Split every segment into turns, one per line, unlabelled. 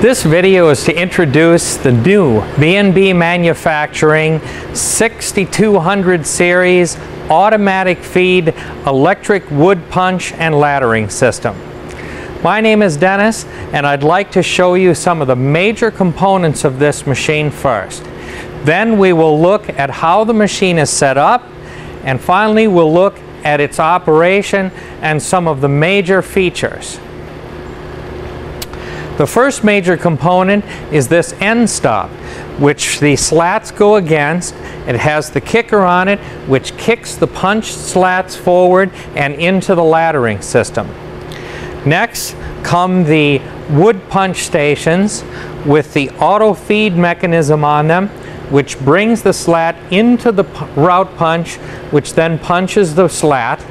This video is to introduce the new B&B Manufacturing 6200 series automatic feed electric wood punch and laddering system. My name is Dennis, and I'd like to show you some of the major components of this machine first. Then we will look at how the machine is set up, and finally we'll look at its operation and some of the major features. The first major component is this end stop, which the slats go against. It has the kicker on it, which kicks the punch slats forward and into the laddering system. Next come the wood punch stations with the auto feed mechanism on them, which brings the slat into the route punch, which then punches the slat.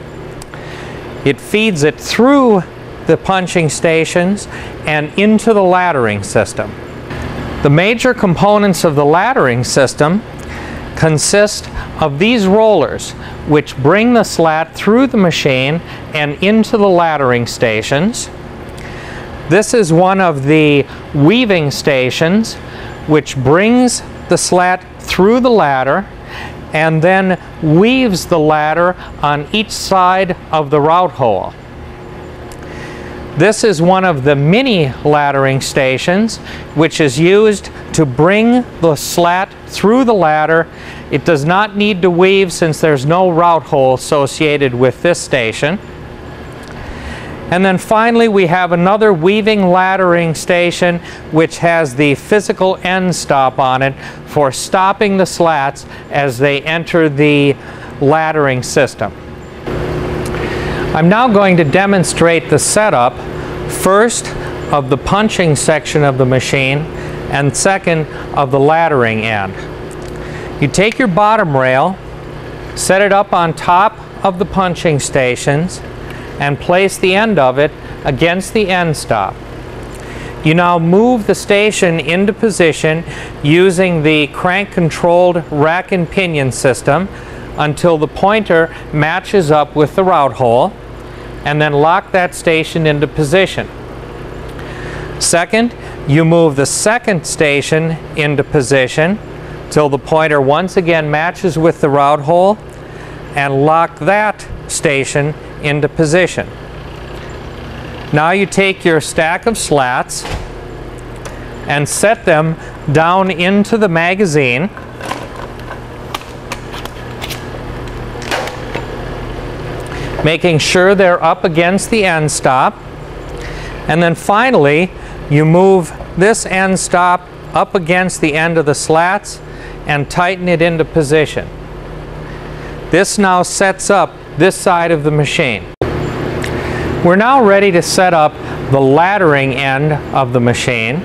It feeds it through the punching stations and into the laddering system. The major components of the laddering system consist of these rollers, which bring the slat through the machine and into the laddering stations. This is one of the weaving stations, which brings the slat through the ladder and then weaves the ladder on each side of the route hole. This is one of the mini laddering stations, which is used to bring the slat through the ladder. It does not need to weave since there's no route hole associated with this station. And then finally we have another weaving laddering station, which has the physical end stop on it for stopping the slats as they enter the laddering system. I'm now going to demonstrate the setup, first of the punching section of the machine and second of the laddering end. You take your bottom rail, set it up on top of the punching stations, and place the end of it against the end stop. You now move the station into position using the crank-controlled rack and pinion system until the pointer matches up with the route hole, and then lock that station into position. Second, you move the second station into position till the pointer once again matches with the route hole, and lock that station into position. Now you take your stack of slats and set them down into the magazine. Making sure they're up against the end stop. And then finally, you move this end stop up against the end of the slats and tighten it into position. This now sets up this side of the machine. We're now ready to set up the laddering end of the machine.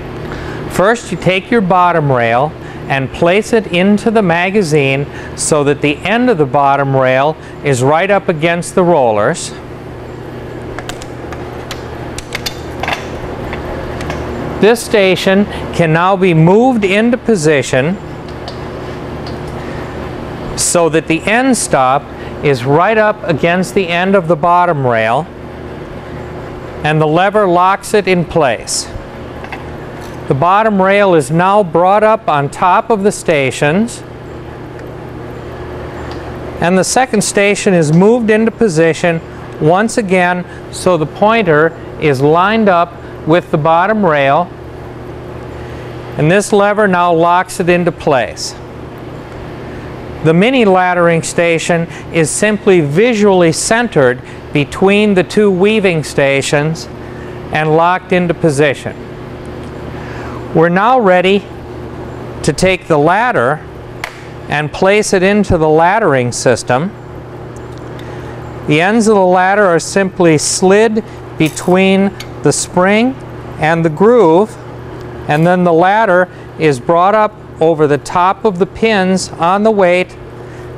First, you take your bottom rail and place it into the magazine so that the end of the bottom rail is right up against the rollers. This station can now be moved into position so that the end stop is right up against the end of the bottom rail, and the lever locks it in place. The bottom rail is now brought up on top of the stations, and the second station is moved into position once again so the pointer is lined up with the bottom rail, and this lever now locks it into place. The mini laddering station is simply visually centered between the two weaving stations and locked into position. We're now ready to take the ladder and place it into the laddering system. The ends of the ladder are simply slid between the spring and the groove, and then the ladder is brought up over the top of the pins on the weight,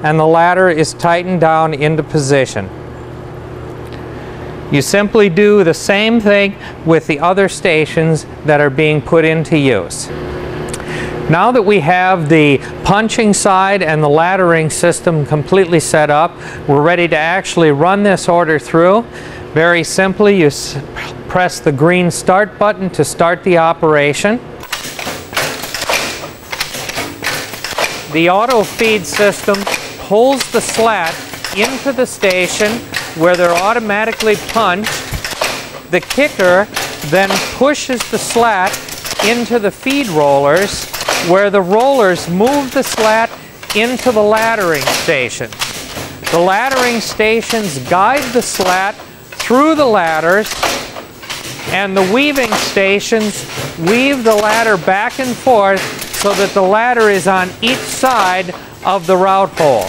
and the ladder is tightened down into position. You simply do the same thing with the other stations that are being put into use. Now that we have the punching side and the laddering system completely set up, we're ready to actually run this order through. Very simply, you press the green start button to start the operation. The auto feed system pulls the slat into the station where they're automatically punched. The kicker then pushes the slat into the feed rollers where the rollers move the slat into the laddering stations. The laddering stations guide the slat through the ladders, and the weaving stations weave the ladder back and forth so that the ladder is on each side of the route hole,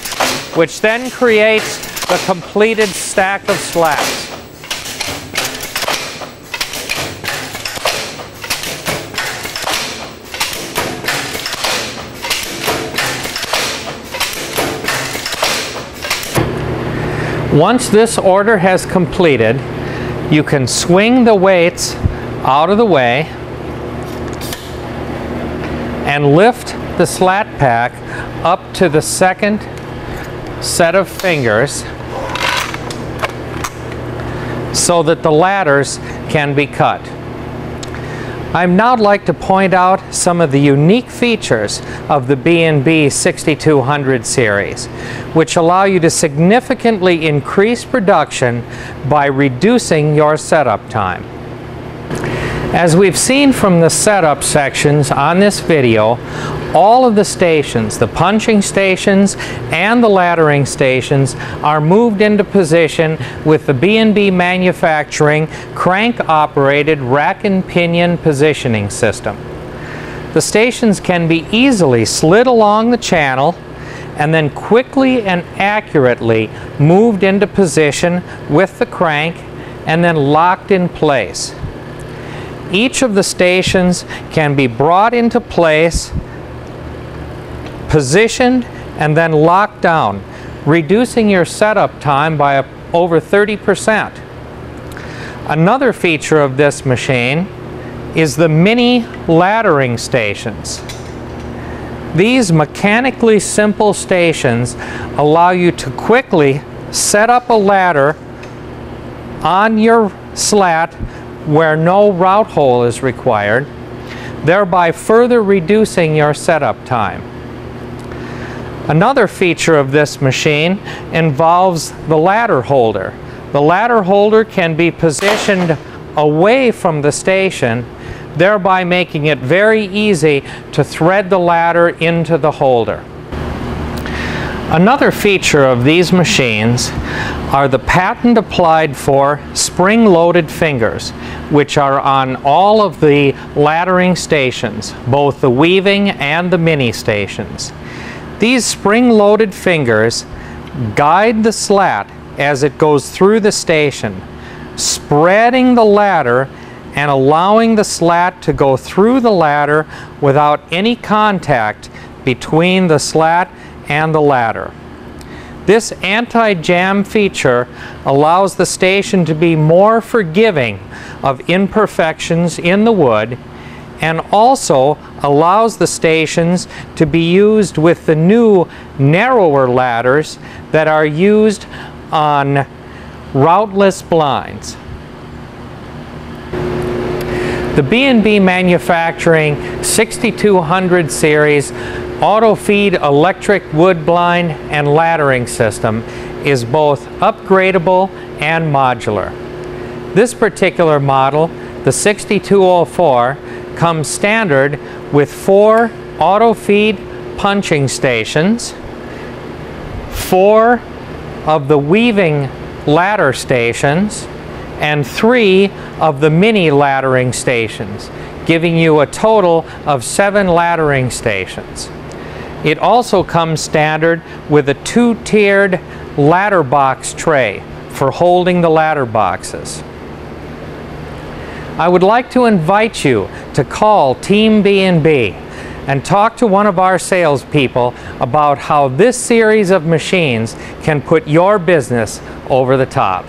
which then creates the completed stack of slats. Once this order has completed, you can swing the weights out of the way and lift the slat pack up to the second set of fingers so that the ladders can be cut. I'd now like to point out some of the unique features of the B&B 6200 series, which allow you to significantly increase production by reducing your setup time. As we've seen from the setup sections on this video, all of the stations, the punching stations and the laddering stations, are moved into position with the B&B Manufacturing crank-operated rack and pinion positioning system. The stations can be easily slid along the channel and then quickly and accurately moved into position with the crank and then locked in place. Each of the stations can be brought into place, positioned, and then locked down, reducing your setup time by over 30%. Another feature of this machine is the mini laddering stations. These mechanically simple stations allow you to quickly set up a ladder on your slat where no route hole is required, thereby further reducing your setup time. Another feature of this machine involves the ladder holder. The ladder holder can be positioned away from the station, thereby making it very easy to thread the ladder into the holder. Another feature of these machines are the patent applied for spring-loaded fingers, which are on all of the laddering stations, both the weaving and the mini stations. These spring-loaded fingers guide the slat as it goes through the station, spreading the ladder and allowing the slat to go through the ladder without any contact between the slat and the ladder. This anti-jam feature allows the station to be more forgiving of imperfections in the wood, and also allows the stations to be used with the new narrower ladders that are used on routeless blinds. The B&B Manufacturing 6200 series auto feed electric wood blind and laddering system is both upgradable and modular. This particular model, the 6204, comes standard with 4 auto feed punching stations, 4 of the weaving ladder stations, and 3 of the mini laddering stations, giving you a total of 7 laddering stations. It also comes standard with a 2-tiered ladder box tray for holding the ladder boxes. I would like to invite you to call Team B&B and talk to one of our salespeople about how this series of machines can put your business over the top.